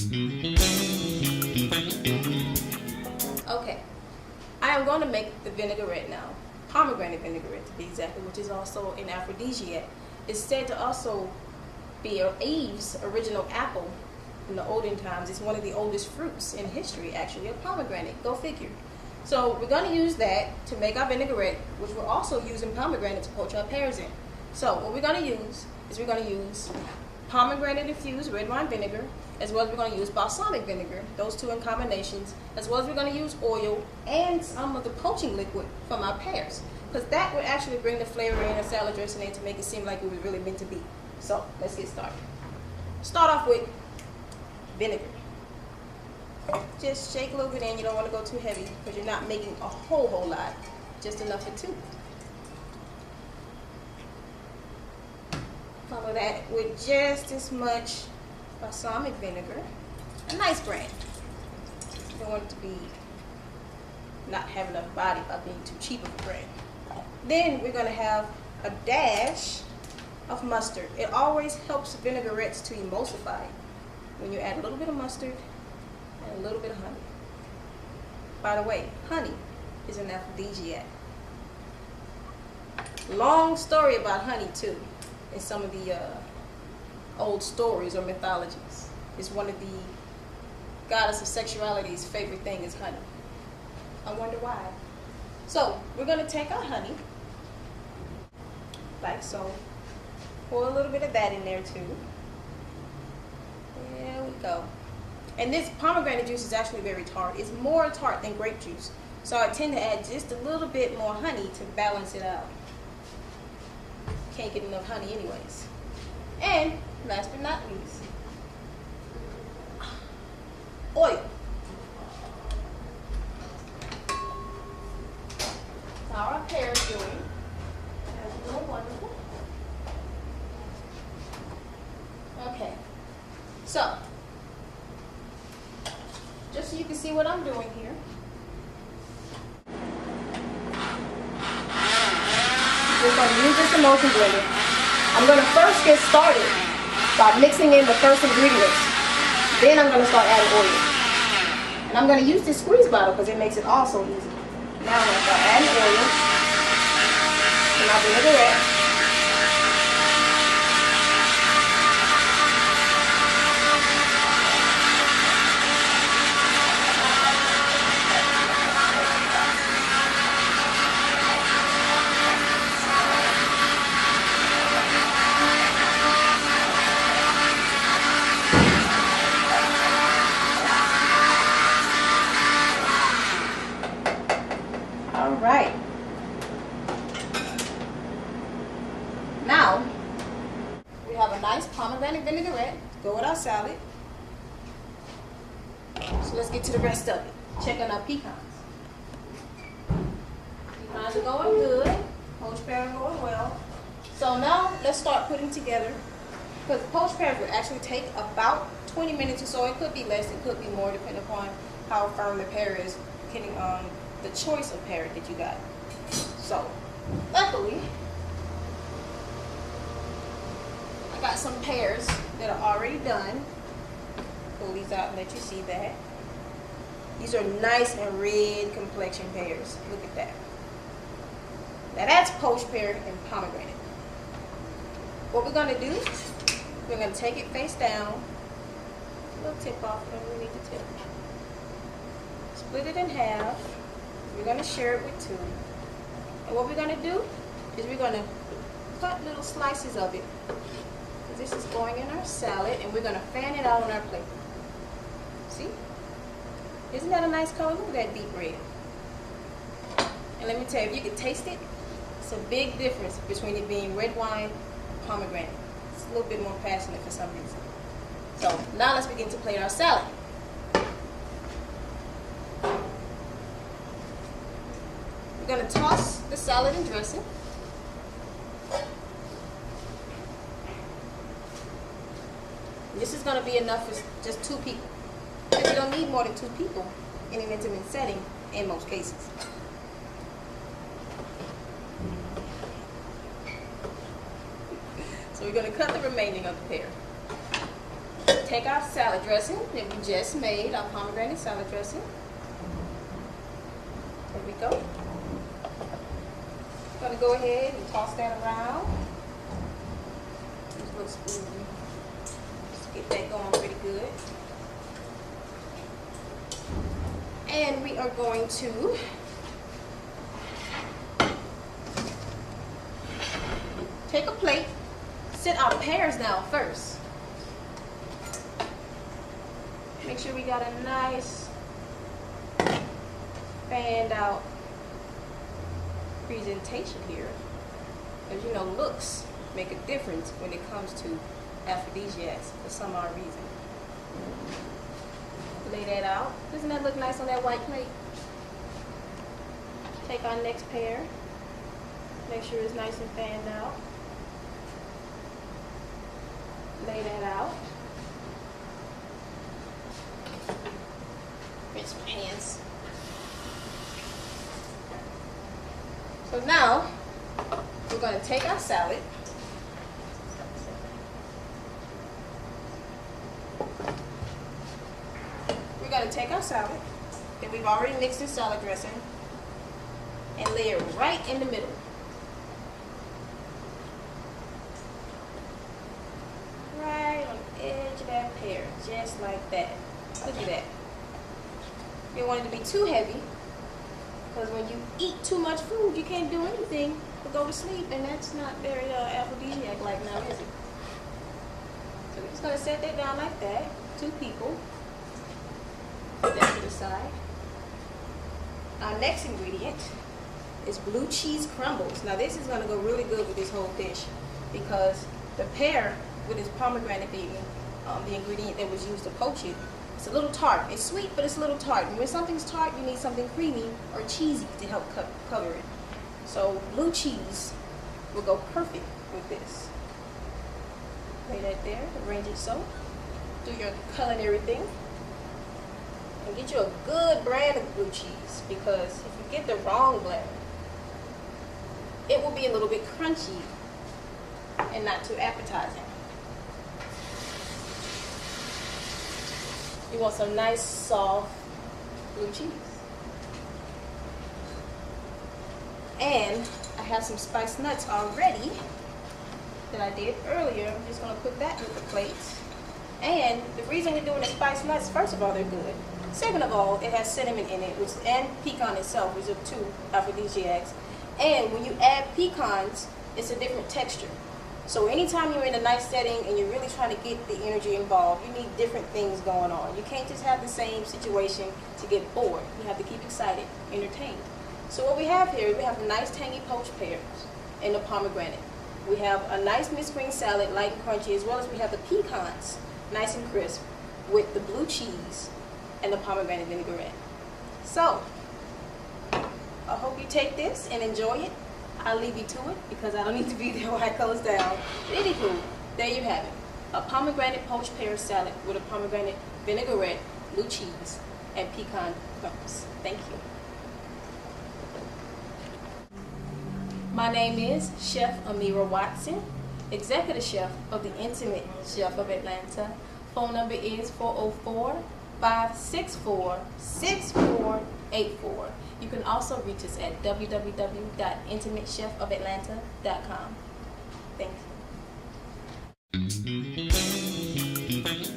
Okay, I am going to make the vinaigrette now. Pomegranate vinaigrette to be exactly, which is also an aphrodisiac. It's said to also be Eve's original apple in the olden times. It's one of the oldest fruits in history, actually, a pomegranate. Go figure. So we're going to use that to make our vinaigrette, which we're also using pomegranate to poach our pears in. So what we're going to use is we're going to use pomegranate infused red wine vinegar, as well as we're going to use balsamic vinegar, those two in combinations, as well as we're going to use oil and some of the poaching liquid from our pears, because that would actually bring the flavor in, a salad dressing in, to make it seem like it was really meant to be. So let's get started. Start off with vinegar. Just shake a little bit in. You don't want to go too heavy because you're not making a whole lot, just enough for two. Follow that with just as much balsamic vinegar, a nice brand. You don't want it to be not having enough body by being too cheap of a brand. Then we're going to have a dash of mustard. It always helps vinaigrettes to emulsify when you add a little bit of mustard and a little bit of honey. By the way, honey is an aphrodisiac. Long story about honey too in some of the old stories or mythologies. It's one of the goddess of sexuality's favorite thing is honey. I wonder why. So we're going to take our honey, like so. Pour a little bit of that in there too. There we go. And this pomegranate juice is actually very tart. It's more tart than grape juice. So I tend to add just a little bit more honey to balance it out. Can't get enough honey anyways. And last but not least, oil. How are our pears doing? They're doing wonderful. Okay, so just so you can see what I'm doing here, we're going to use this emulsion blender. I'm going to first get started by mixing in the first ingredients. Then I'm going to start adding oil. And I'm going to use this squeeze bottle because it makes it all so easy. Now I'm going to start adding oil to my vinaigrette. Right. Now, we have a nice pomegranate vinaigrette to go with our salad. So let's get to the rest of it. Check on our pecans. Pecans are going good. Poached pears are going well. So now let's start putting together, because poached pears would actually take about 20 minutes or so. It could be less, it could be more, depending upon how firm the pear is, depending on the choice of pear that you got. So, luckily, I got some pears that are already done. Pull these out and let you see that. These are nice and red complexion pears. Look at that. Now that's poached pear and pomegranate. What we're going to do, we're going to take it face down. A little tip off, don't really need the tip. Split it in half. We're going to share it with two. And what we're going to do is we're going to cut little slices of it. This is going in our salad, and we're going to fan it out on our plate. See? Isn't that a nice color? Look at that deep red. And let me tell you, if you can taste it, it's a big difference between it being red wine and pomegranate. It's a little bit more passionate for some reason. So now let's begin to plate our salad. We're going to toss the salad and dressing. This is going to be enough for just 2 people. Because you don't need more than 2 people in an intimate setting in most cases. So we're going to cut the remaining of the pear. take our salad dressing that we just made, our pomegranate salad dressing. There we go. Gonna go ahead and toss that around. Use a little spoon. Just get that going pretty good. And we are going to take a plate, set our pears down first. Make sure we got a nice fanned out presentation here. As you know, looks make a difference when it comes to aphrodisiacs for some odd reason. Lay that out. Doesn't that look nice on that white plate? Take our next pear. Make sure it's nice and fanned out. Lay that out. Rinse my hands. So now, we're going to take our salad. We're going to take our salad that we've already mixed in salad dressing and lay it right in the middle. Right on the edge of that pear, just like that. Look at that. You don't want it to be too heavy, because when you eat too much food, you can't do anything but go to sleep, and that's not very aphrodisiac-like now, is it? So we're just going to set that down like that. 2 people. Put that to the side. Our next ingredient is blue cheese crumbles. Now this is going to go really good with this whole dish, because the pear with its pomegranate being the ingredient that was used to poach it, it's a little tart. It's sweet, but it's a little tart. And when something's tart, you need something creamy or cheesy to help cover it. So blue cheese will go perfect with this. Lay that there, arrange it so. Do your culinary thing. And get you a good brand of blue cheese, because if you get the wrong blend, it will be a little bit crunchy and not too appetizing. You want some nice, soft blue cheese. And I have some spiced nuts already that I did earlier. I'm just going to put that with the plates. And the reason we're doing the spiced nuts, first of all, they're good. Second of all, it has cinnamon in it, and pecan itself, which are 2 aphrodisiacs. And when you add pecans, it's a different texture. So anytime you're in a nice setting and you're really trying to get the energy involved, you need different things going on. You can't just have the same situation to get bored. You have to keep excited, entertained. So what we have here is we have nice tangy poached pears and the pomegranate. We have a nice mixed green salad, light and crunchy, as well as we have the pecans, nice and crisp, with the blue cheese and the pomegranate vinaigrette. So, I hope you take this and enjoy it. I'll leave you to it because I don't need to be there when it goes down. But anywho, there you have it. A pomegranate poached pear salad with a pomegranate vinaigrette, blue cheese, and pecan crumbs. Thank you. My name is Chef Ameerah Watson, Executive Chef of the Intimate Chef of Atlanta. Phone number is 404-564-6484. You can also reach us at www.intimatechefofatlanta.com. Thank you.